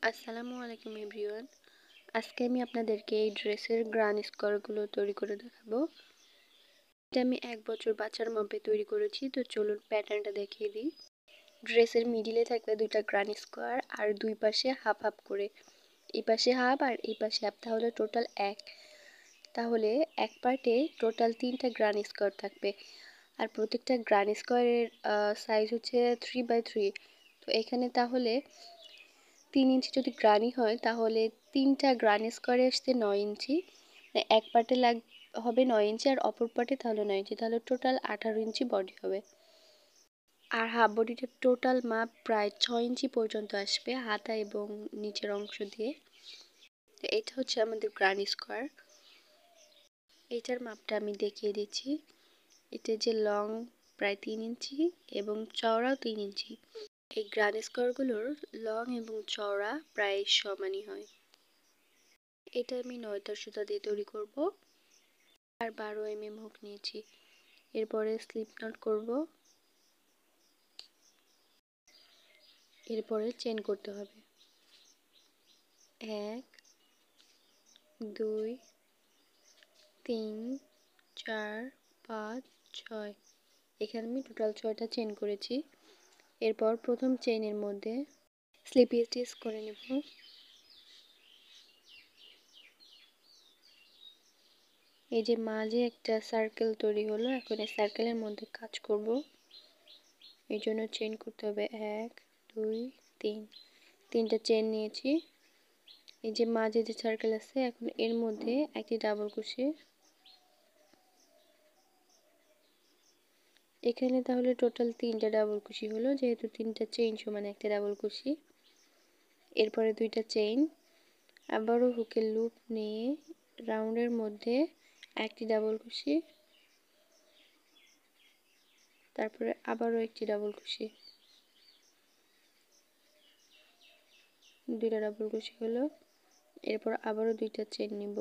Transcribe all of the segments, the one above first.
আসসালামু আলাইকুম এভরিওয়ান। আজকে আমি আপনাদেরকে এই ড্রেসের গ্রান স্কোয়ারগুলো তৈরি করে দেখাবো। এটা আমি 1 বছর বাচ্চার মাপে তৈরি করেছি। তো চলুন প্যাটার্নটা দেখিয়ে দিই। ড্রেসের মিডিলে থাকবে দুইটা গ্রান স্কোয়ার আর দুই পাশে হাফ হাফ করে, এই পাশে হাফ আর এই পাশে হাফ, তাহলে টোটাল তাহলে এক পার্টে টোটাল 3টা গ্রান স্কোয়ার থাকবে। আর প্রত্যেকটা গ্রান স্কোয়ারের সাইজ হচ্ছে 3x3। তো এখানে তাহলে 3 ইঞ্চি যদি গ্রানি হয় তাহলে 3টা গ্রান স্কোয়ারে আসতে 9 ইঞ্চি, মানে এক পার্টে হবে 9 ইঞ্চি আর অপর পার্টে তাহলে 9 ইঞ্চি, তাহলে টোটাল 18 ইঞ্চি বডি হবে। আর হাফ বডিটা টোটাল মাপ প্রায় 6 ইঞ্চি পর্যন্ত আসবে হাতা এবং নিচের অংশ দিয়ে। তো এটা হচ্ছে আমাদের গ্রান স্কোয়ার। এটার মাপটা আমি দেখিয়ে দিচ্ছি। এটা যে লং প্রায় 3 ইঞ্চি এবং চওড়াও 3 ইঞ্চি। এই গ্রান স্কোয়ারগুলোর লং এবং চওড়া প্রায় সমানই হয়। এটা আমি 9 সুতা দিয়ে তৈরি করব। আর 12 হুক নিয়েছি। এরপরে স্লিপ নট করব। এরপরে চেন করতে হবে 1 2 3 4 5 6। এখানে আমি টোটাল 6টা চেন করেছি। এরপর প্রথম চেইনের মধ্যে স্লিপ স্টিচ করে নেব। এই যে মাঝে একটা সার্কেল তৈরি হলো, এখন এই সার্কেলের মধ্যে কাজ করব। এই জন্য চেইন করতে হবে 1 2 3। 3টা চেইন নিয়েছি। এই যে মাঝে যে সার্কেল আছে, এখন এর মধ্যে একটি ডাবল কুশি। এখানে তাহলে টোটাল 3টা ডাবল কুশি হলো, যেহেতু 3টা চেইন সমান একটা ডাবল কুশি। এরপরে 2টা চেইন, আবারও হুকের লুপ নিয়ে রাউন্ডের মধ্যে একটি ডাবল কুশি, তারপরে আবারও একটি ডাবল কুশি, 2টা ডাবল কুশি হলো। এরপর আবারও 2টা চেইন নিব,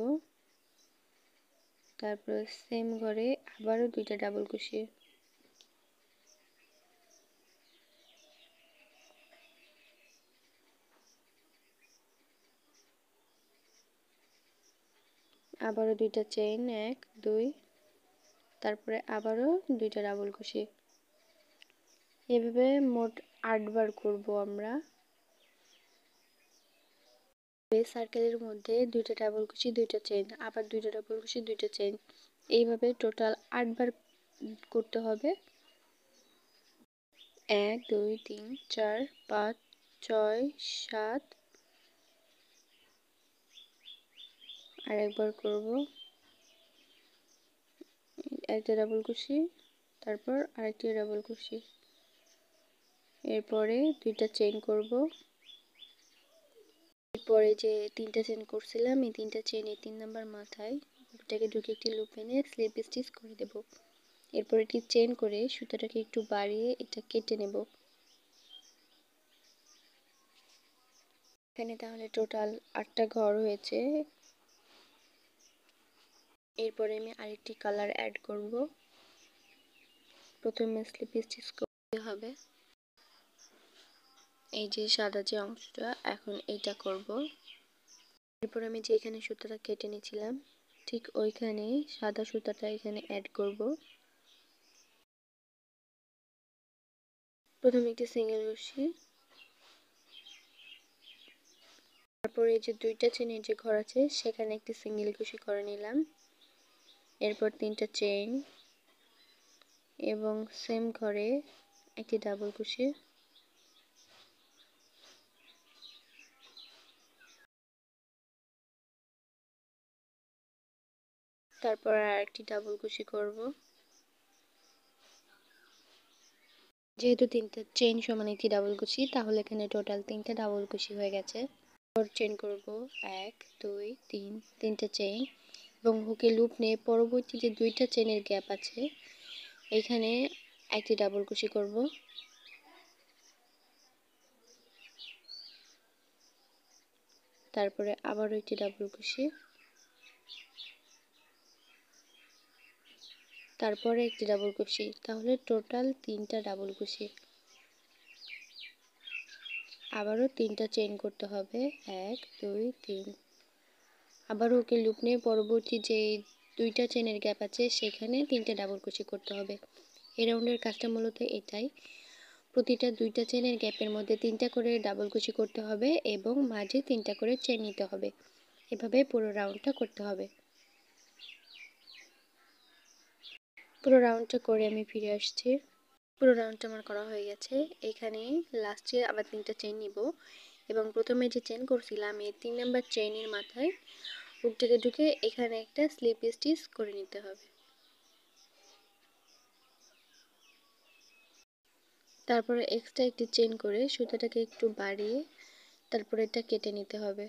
তারপর সেম ঘরে আবারও 2টা ডাবল কুশি, আবারও 2টা চেইন 1 2, তারপরে আবারও 2টা ডাবল কুশি। এভাবে মোট 8 বার করব আমরা। এই সার্কেলের মধ্যে 2টা ডাবল কুশি 2টা চেইন, আবার 2টা ডাবল কুশি 2টা চেইন, এইভাবে টোটাল 8 বার করতে হবে। 1 2 3 4 5 6 7। আরেকবার করব, একটা ডাবল কুশি, তারপর আরেকটি ডাবল কুশি, এরপরে 2টা চেইন করব। এরপরে যে 3টা চেইন করছিলাম, এই 3টা চেইনে 3 নাম্বার মাথায় এটাকে ঢুকে একটি লুপ এনে স্লিপ স্টিচ করে দেব। এরপর এটি চেইন করে সুতাটাকে একটু বাড়িয়ে এটা কেটে নেব। এখানে তাহলে টোটাল 8টা ঘর হয়েছে। এরপরে আমি আরেকটি কালার অ্যাড করব। প্রথমে স্লিপ স্টিচ করতে হবে, এই যে সাদা যে অংশটা, এখন এইটা করব। এরপর আমি যে এখানে সুতাটা কেটে নিয়েছিলাম, ঠিক ওইখানে সাদা সুতাটা এখানে অ্যাড করব। প্রথমে একটি সিঙ্গেল কুশি, তারপর এই যে 2টা চেইনের যে ঘর আছে সেখানে একটি সিঙ্গেল কুশি করে নিলাম। এরপর 3টা চেইন এবং সেম ঘরে একটি ডাবল কুশি, তারপর আর একটি ডাবল কুশি করব। যেহেতু 3টা চেইন সমান একটি ডাবল কুশি, তাহলে এখানে টোটাল 3টা ডাবল কুশি হয়ে গেছে। চেইন করব 1 2 3, 3টা চেইন এবং হুকে লুপ নিয়ে পরবর্তী যে 2টা চেইনের গ্যাপ আছে এখানে একটি ডাবল কুশি করব। তারপরে আবারও একটি ডাবল কুশি, তারপরে একটি ডাবল কুশি, তাহলে টোটাল 3টা ডাবল কুশি। আবারও 3টা চেইন করতে হবে, 1 2 3। আবারও হুকে লুপ নিয়ে পরবর্তী যে 2টা চেনের গ্যাপ আছে সেখানে 3টে ডাবল ক্রোশে করতে হবে। এই রাউন্ডের কাজটা মূলত এটাই, প্রতিটা 2টা চেনের গ্যাপের মধ্যে 3টা করে ডাবল ক্রোশে করতে হবে এবং মাঝে 3টা করে চেন নিতে হবে। এভাবে পুরো রাউন্ডটা করতে হবে। পুরো রাউন্ডটা করে আমি ফিরে আসছি। পুরো রাউন্ডটা আমার করা হয়ে গেছে। এখানে লাস্টে আবার 3টা চেন নিব এবং প্রথমে যে চেন করছিলাম এই 3 নাম্বার চেইনের মাথায় হুকটাকে ঢুকে এখানে একটা স্লিপ স্টিচ করে নিতে হবে। তারপরে এক্সট্রা একটি চেন করে সুতাটাকে একটু বাড়িয়ে তারপরে এটা কেটে নিতে হবে।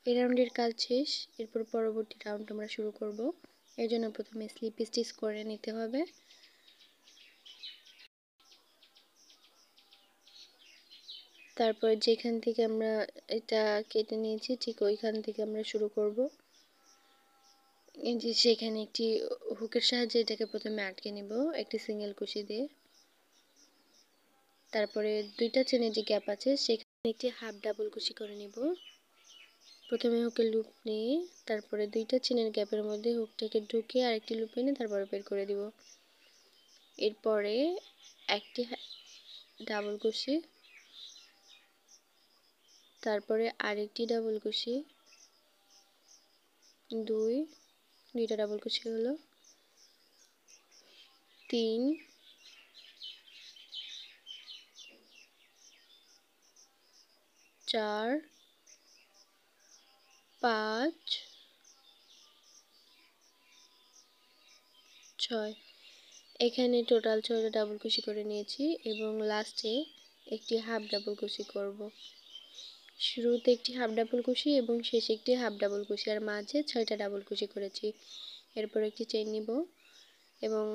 এই রাউন্ডের কাজ শেষ। এরপর পরবর্তী রাউন্ড আমরা শুরু করব। এর জন্য প্রথমে স্লিপ স্টিচ করে নিতে হবে। তারপর যেখান থেকে আমরা এটা কেটে নিয়েছি ঠিক ওইখান থেকে আমরা শুরু করব। এই যে সেখানে একটি হুকের সাহায্যে এটাকে প্রথমে আটকে নিব একটি সিঙ্গেল কুশি দিয়ে। তারপরে 2টা চেনের যে গ্যাপ আছে সেখানে একটি হাফ ডাবল কুশি করে নিব। প্রথমে হুকের লুপ নিয়ে তারপরে 2টা চেনের গ্যাপের মধ্যে হুকটাকে ঢুকে আরেকটি লুপ এনে তারপরে বের করে দিব। এরপরে একটি ডাবল কুশি, তারপরে আরেকটি ডাবল কুশি, দুইটা ডাবল কুশি হলো, 3 4 5 6। এখানে টোটাল 6টা ডাবল কুশি করে নিয়েছি এবং লাস্টে একটি হাফ ডাবল কুশি করব। শুরুতে একটি হাফ ডাবল কুশি এবং শেষে একটি হাফ ডাবল কুশি আর মাঝে 6টা ডাবল কুশি করেছি। এরপর একটি চেইন নিব এবং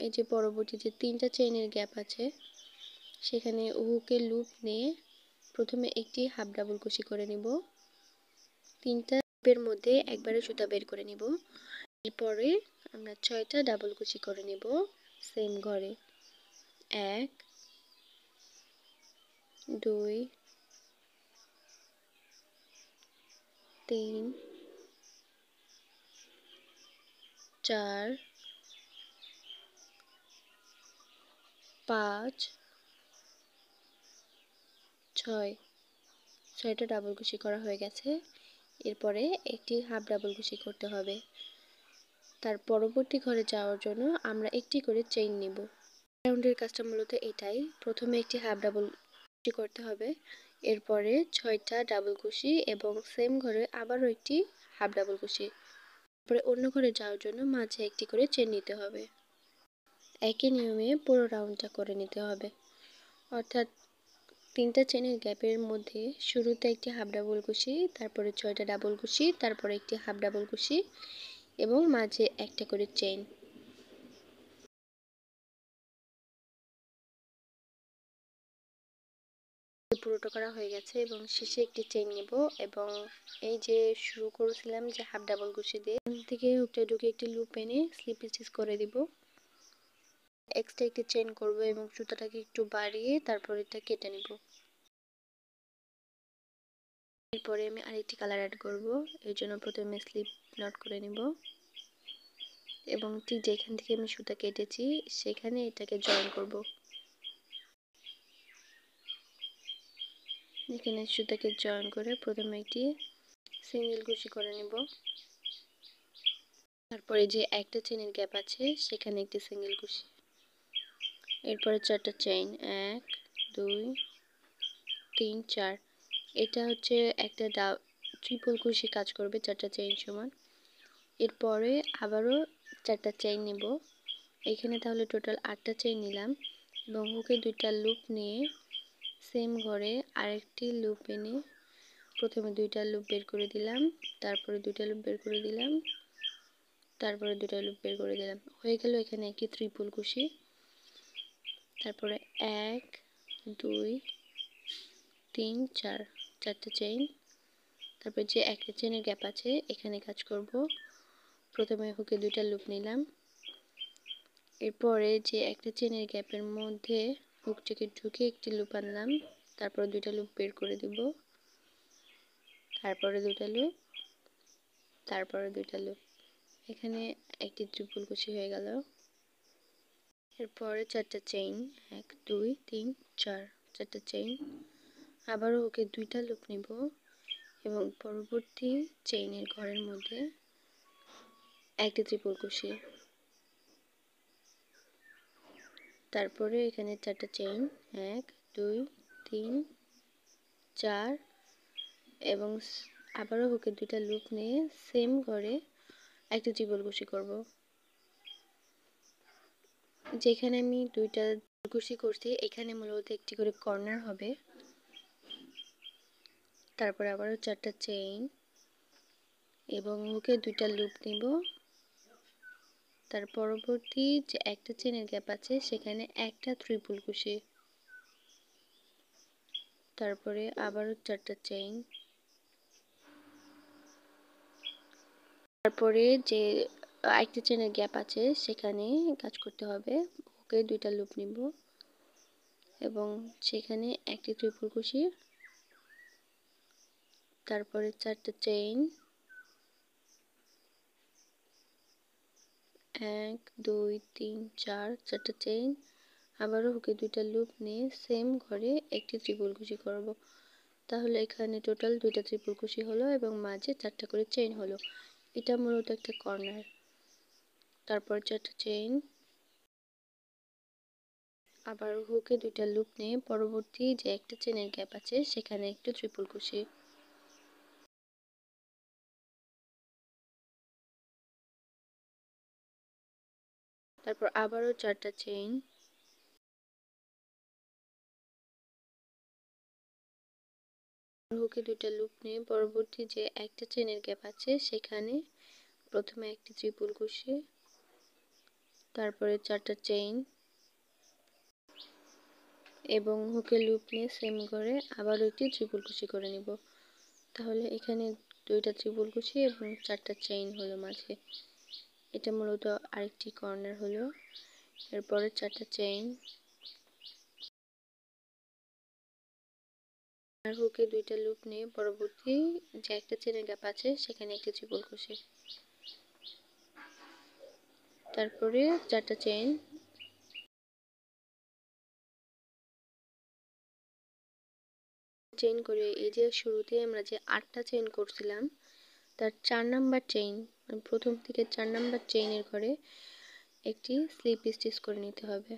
এই যে পরবর্তী যে 3টা চেইনের গ্যাপ আছে সেখানে হুকের লুপ নিয়ে প্রথমে একটি হাফ ডাবল কুশি করে নিব। 3টা লুপের মধ্যে একবারে সুতা বের করে নিব। এরপরে আমরা 6টা ডাবল কুশি করে নিব সেম ঘরে। 1 2 3 4 5 6। 6টা ডাবল কুশি করা হয়ে গেছে। এরপরে একটি হাফ ডাবল কুশি করতে হবে। তার পরবর্তী ঘরে যাওয়ার জন্য আমরা একটি করে চেইন নিব। রাউন্ডের কাজটা মূলত এটাই, প্রথমে একটি হাফ ডাবল কুশি করতে হবে, এরপরে 6টা ডাবল কুশি এবং সেম ঘরে আবারও একটি হাফ ডাবল কুশি। তারপরে অন্য ঘরে যাওয়ার জন্য মাঝে একটি করে চেইন নিতে হবে। একই নিয়মে পুরো রাউন্ডটা করে নিতে হবে। অর্থাৎ 3টা চেনের গ্যাপের মধ্যে শুরুতে একটি হাফ ডাবল কুশি, তারপরে 6টা ডাবল কুশি, তারপরে একটি হাফ ডাবল কুশি এবং মাঝে একটা করে চেইন। পুরোটা করা হয়ে গেছে এবং শেষে একটি চেইন নিব এবং এই যে শুরু করেছিলাম যে হাফ ডাবল কুশি দিয়ে এখান থেকে হুকটা ঢুকে একটি লুপ এনে স্লিপ স্টিচ করে দিব। এক্সট্রা একটি চেইন করব এবং সুতাটাকে একটু বাড়িয়ে তারপর এটা কেটে নিব। এরপরে আমি আরেকটি কালার অ্যাড করব, এর জন্য প্রথমে স্লিপ নট করে নিব এবং ঠিক যেখান থেকে আমি সুতা কেটেছি সেখানে এটাকে জয়েন করব। এখানে সুতাকে জয়েন করে প্রথমে একটি সিঙ্গেল কুশি করে নিব। তারপরে যে একটা চেনের গ্যাপ আছে সেখানে একটি সিঙ্গেল কুশি। এরপরে 4টা চেইন, 1 2 3 4। এটা হচ্ছে একটা ট্রিপল কুশি কাজ করবে 4টা চেইন সমান। এরপরে আবারও 4টা চেইন নিব। এখানে তাহলে টোটাল 8টা চেইন নিলাম এবং হুকে 2টা লুপ নিয়ে সেম ঘরে আরেকটি লুপ এনে প্রথমে 2টা লুপ বের করে দিলাম, তারপরে 2টা লুপ বের করে দিলাম, তারপরে 2টা লুপ বের করে দিলাম। হয়ে গেল এখানে একটি ট্রিপল কুশি। তারপরে 1 2 3 4, 4টা চেইন। তারপরে যে একটা চেনের গ্যাপ আছে এখানে কাজ করব। প্রথমে হুকে 2টা লুপ নিলাম, এরপরে যে একটা চেনের গ্যাপের মধ্যে হুকটিকে ঢুকে একটি লুপ আনলাম, তারপর দুইটা লুপ বের করে দিব, তারপরে দুইটা লুপ, তারপরে দুইটা লুপ। এখানে একটি ট্রিপল কুশি হয়ে গেল। এরপরে চারটা চেইন, 1 2 3 4, চারটা চেইন। আবারও ওকে দুইটা লুপ নিব এবং পরবর্তী চেইনের ঘরের মধ্যে একটি ট্রিপল কুশি। তারপরে এখানে চারটা চেইন, 1 2 3 4 এবং আবারও ওকে দুইটা লুপ নিয়ে সেম ঘরে একটি ট্রিপল কুশি করব। যেখানে আমি দুইটা কুশি করছি এখানে মূলত একটি করে কর্নার হবে। তারপরে আবারও চারটা চেইন এবং ওকে দুইটা লুপ নিব। তার পরবর্তী যে একটা চেইনের গ্যাপ আছে সেখানে একটা ট্রিপল কুশি। তারপরে আবারও চারটা চেইন। তারপরে যে একটা চেইনের গ্যাপ আছে সেখানে কাজ করতে হবে। ওকে দুইটা লুপ নিব এবং সেখানে একটি ট্রিপল কুশি। তারপরে চারটা চেইন, 1 2 3 4, চারটা চেইন। আবারও হুকে দুইটা লুপ নিয়ে সেম ঘরে একটি ট্রিপল কুশি করব। তাহলে এখানে টোটাল দুইটা ট্রিপল কুশি হলো এবং মাঝে চারটা করে চেইন হলো। এটা মূলত একটা কর্নার। তারপর চারটা চেইন, আবার হুকে দুইটা লুপ নিয়ে পরবর্তী যে একটা চেইনের গ্যাপ আছে সেখানে একটু ট্রিপল কুশি। তারপর আবারও চারটা চেইন, হুকে দুইটা লুপ নিয়ে পরবর্তী যে একটা চেইনের গ্যাপ আছে সেখানে প্রথমে একটি ট্রিপল কুশি, তারপরে চারটা চেইন এবং হুকে লুপ নিয়ে সেম করে আবারও একটি ট্রিপল কুশি করে নিব। তাহলে এখানে দুইটা ট্রিপল কুশি এবং চারটা চেইন হলো মাঝে। এটা মূলত আরেকটি কর্নার হলো। এরপরে চারটা চেইন আর হুকে দুইটা লুপ নিয়ে পরবর্তী যে একটা চেইনের গ্যাপ আছে সেখানে একটি ট্রিপল কুশি। তারপরে চারটা চেইন, চেইন করে এই যে শুরুতে আমরা যে 8টা চেইন করছিলাম তার 4 নাম্বার চেইন, প্রথম থেকে 4 নাম্বার চেইনের ঘরে একটি স্লিপ স্টিচ করে নিতে হবে।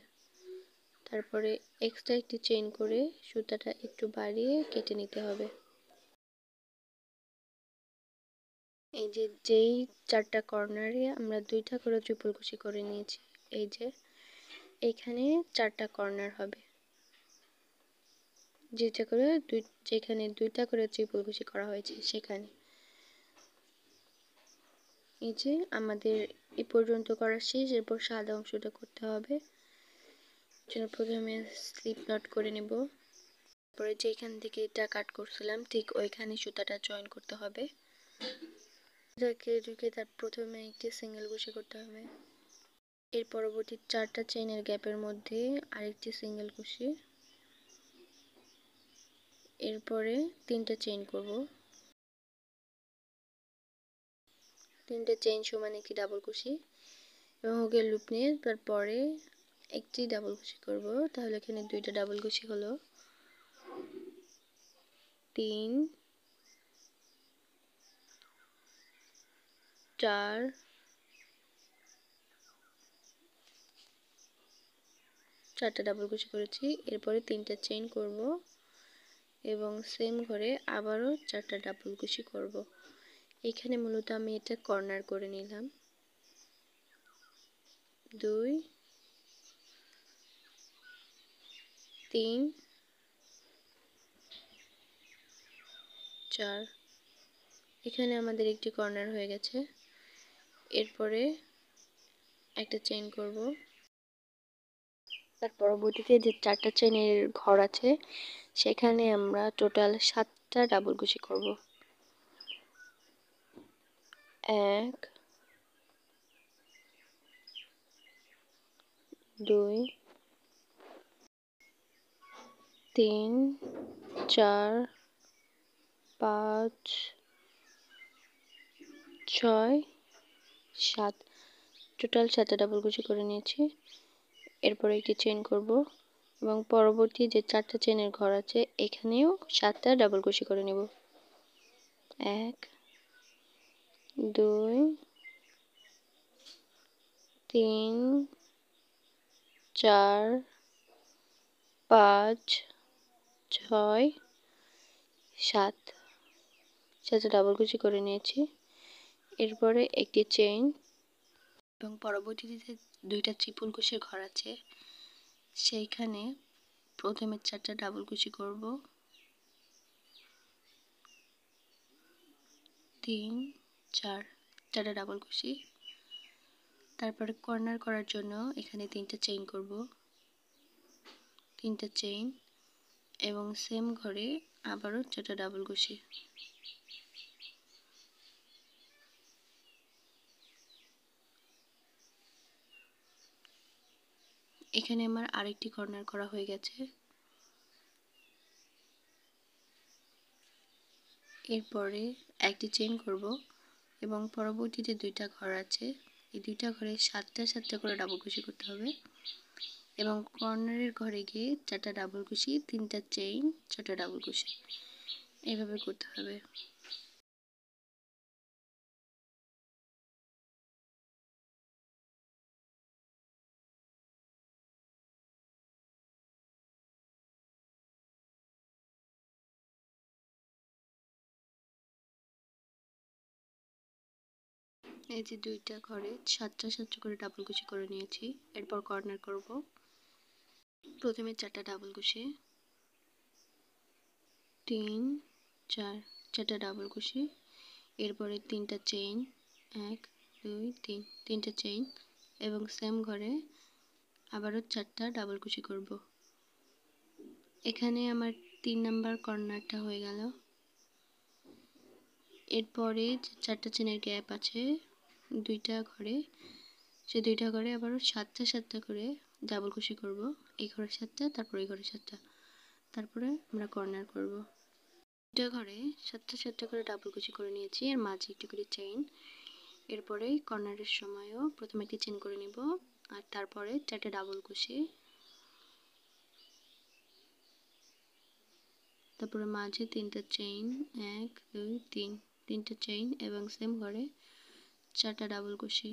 তারপরে এক্সট্রা একটি চেইন করে সুতাটা একটু বাড়িয়ে কেটে নিতে হবে। এই যে যেই চারটা কর্নারে আমরা দুইটা করে ট্রিপল কুশি করে নিয়েছি, এই যে এখানে চারটা কর্নার হবে যেটা করে যেখানে দুইটা করে ট্রিপল কুশি করা হয়েছে সেখানে। এই যে আমাদের এই পর্যন্ত করা শেষ। এরপর সাদা অংশটা করতে হবে। জন্য প্রথমে স্লিপ নট করে নেব। তারপরে যেখান থেকে এটা কাট করছিলাম ঠিক ওইখানে সুতাটা জয়েন করতে হবে। ঢুকে তার প্রথমে একটি সিঙ্গেল কুশি করতে হবে। এর পরবর্তী চারটা চেইনের গ্যাপের মধ্যে আরেকটি সিঙ্গেল কুশি। এরপরে তিনটা চেইন করব। তিনটা চেইন সমান একটি ডাবল কুশি এবং হুকে লুপ নিয়ে তারপরে একটি ডাবল কুশি করব। তাহলে এখানে দুইটা ডাবল কুশি হলো। 3 4 চারটা ডাবল কুশি করেছি। এরপরে তিনটা চেইন করব এবং সেম ঘরে আবারও চারটা ডাবল কুশি করব। এখানে মূলত আমি এটা কর্নার করে নিলাম। 2 3 4, এখানে আমাদের একটি কর্নার হয়ে গেছে। এরপরে একটা চেইন করব। তার পরবর্তীতে যে চারটা চেইনের ঘর আছে সেখানে আমরা টোটাল 7টা ডাবল কুশি করব। 1 2 3 4 5 6 7 টোটাল 7টা ডাবল কুশি করে নিয়েছি। এরপরে একটি চেইন করব এবং পরবর্তী যে 4টা চেইনের ঘর আছে এখানেও 7টা ডাবল কুশি করে নেব। 1 2 3 4 5 6 7 7টা ডাবল কুশি করে নিয়েছি। এরপরে একটি চেইন এবং পরবর্তীতে 2টা ট্রিপল কুশির ঘর আছে সেইখানে প্রথমে 4টা ডাবল কুশি করব। 3 4 4টা ডাবল কুশি। তারপরে কর্নার করার জন্য এখানে 3টা চেইন করব, 3টা চেইন এবং সেম ঘরে আবারও 4টা ডাবল কুশি। এখানে আমার আরেকটি কর্নার করা হয়ে গেছে। এরপরে একটি চেইন করব এবং পরবর্তীতে 2টা ঘর আছে এই 2টা ঘরে 7টা 7টা করে ডাবল কুশি করতে হবে এবং কর্নারের ঘরে গিয়ে 4টা ডাবল কুশি, 3টা চেইন, 6টা ডাবল কুশি এইভাবে করতে হবে। এই যে 2টা ঘরে 7টা 7টা করে ডাবল কুশি করে নিয়েছি। এরপর কর্নার করব। প্রথমে 4টা ডাবল কুশি, 3 4 4টা ডাবল কুশি। এরপরে 3টা চেইন, 1 2 3 3টা চেইন এবং সেম ঘরে আবারও 4টা ডাবল কুশি করব। এখানে আমার 3 নাম্বার কর্নারটা হয়ে গেল। এরপরে যে 4টা চেইনের গ্যাপ আছে 2টা ঘরে, সেই 2টা ঘরে আবারও 7টা 7টা করে ডাবল কুশি করব। এই ঘরে 7টা, তারপর এই ঘরে 7টা, তারপরে আমরা কর্নার করব। 2টা ঘরে 7টা 7টা করে ডাবল কুশি করে নিয়েছি, এর মাঝে একটি করে চেইন। এরপরে কর্নারের সময়ও প্রথমে একটি চেইন করে নিব আর তারপরে 4টা ডাবল কুশি, তারপরে মাঝে 3টা চেইন, 1 2 3 3টা চেইন এবং সেম ঘরে 4টা ডাবল কুশি।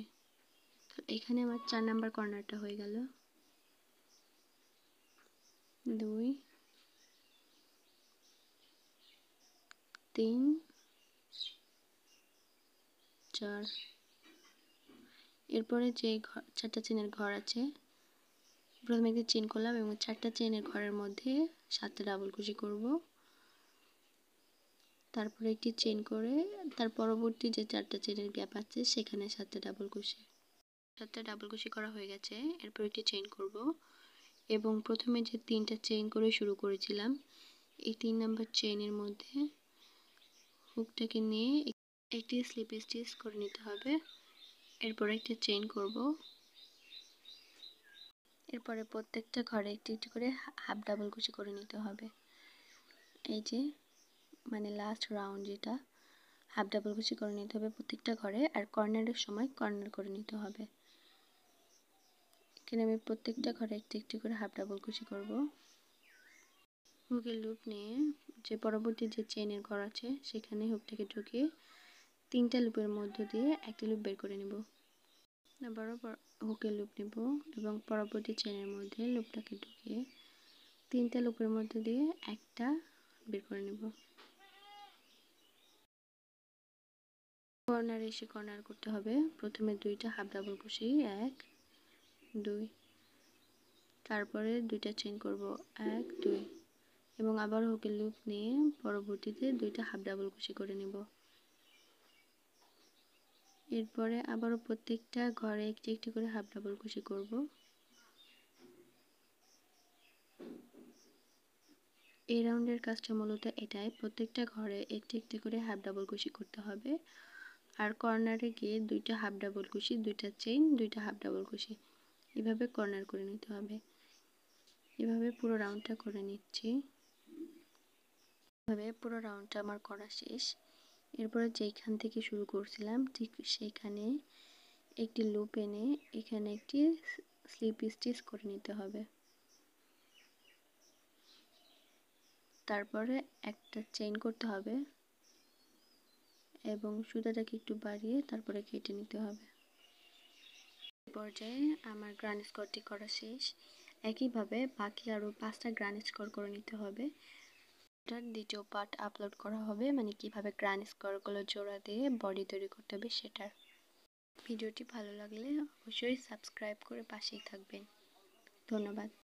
এখানে আমার 4 নাম্বার কর্নারটা হয়ে গেল। 2 3 4। এরপরে যে 4টা চেইনের ঘর আছে প্রথমে একটি চেইন করলাম এবং 4টা চেইনের ঘরের মধ্যে 7টা ডাবল কুশি করব। তারপরে একটি চেইন করে তার পরবর্তী যে 4টা চেইনের গ্যাপ আছে সেখানে 7টা ডাবল কুশি। 7টা ডাবল কুশি করা হয়ে গেছে। এরপর একটি চেইন করব এবং প্রথমে যে 3টা চেইন করে শুরু করেছিলাম এই 3 নাম্বার চেইনের মধ্যে হুকটাকে নিয়ে একটি স্লিপ স্টিচ করে নিতে হবে। এরপর একটি চেইন করব। এরপরে প্রত্যেকটা ঘরে একটি একটি করে হাফ ডাবল কুশি করে নিতে হবে। এই যে মানে লাস্ট রাউন্ড যেটা হাফ ডাবল কুশি করে নিতে হবে প্রত্যেকটা ঘরে, আর কর্নারের সময় কর্নার করে নিতে হবে। এখানে আমি প্রত্যেকটা ঘরে একটি একটি করে হাফ ডাবল কুশি করব। হুকের লুপ নিয়ে যে পরবর্তী যে চেইনের ঘর আছে সেখানে হুকটাকে ঢুকিয়ে 3টা লুপের মধ্য দিয়ে একটি লুপ বের করে নেব। আবারও হুকের লুপ নেব এবং পরবর্তী চেইনের মধ্যে লুপটাকে ঢুকিয়ে 3টা লুপের মধ্য দিয়ে একটা বের করে নেব। কর্নারে এসে কর্নার করতে হবে। প্রথমে 2টা হাফ ডাবল কুশি, 1 2, তারপরে 2টা চেইন করব 1 2 এবং আবার হুকের লুপ নিয়ে পরবর্তীতে 2টা হাফ ডাবল কুশি করে নেব। এরপরে আবারও প্রত্যেকটা ঘরে একটি একটি করে হাফ ডাবল কুশি করব। এই রাউন্ডের কাজটা মূলত এটাই, প্রত্যেকটা ঘরে একটি একটি করে হাফ ডাবল কুশি করতে হবে আর কর্নারে গিয়ে 2টা হাফ ডাবল কুশি, 2টা চেইন, 2টা হাফ ডাবল কুশি এভাবে কর্নার করে নিতে হবে। এভাবে পুরো রাউন্ডটা করে নিচ্ছি। এভাবে পুরো রাউন্ডটা আমার করা শেষ। এরপরে যেইখান থেকে শুরু করছিলাম ঠিক সেইখানে একটি লুপ এনে এখানে একটি স্লিপ স্টিচ করে নিতে হবে। তারপরে একটা চেইন করতে হবে এবং সুতাটাকে একটু বাড়িয়ে তারপরে কেটে নিতে হবে। এই পর্যায়ে আমার গ্রান স্কোরটি করা শেষ। একইভাবে বাকি আরও 5টা গ্রান স্কোর করে নিতে হবে। এটার দ্বিতীয় পার্ট আপলোড করা হবে, মানে কিভাবে গ্রান স্কোরগুলো জোড়া দিয়ে বডি তৈরি করতে হবে সেটার। ভিডিওটি ভালো লাগলে অবশ্যই সাবস্ক্রাইব করে পাশেই থাকবেন। ধন্যবাদ।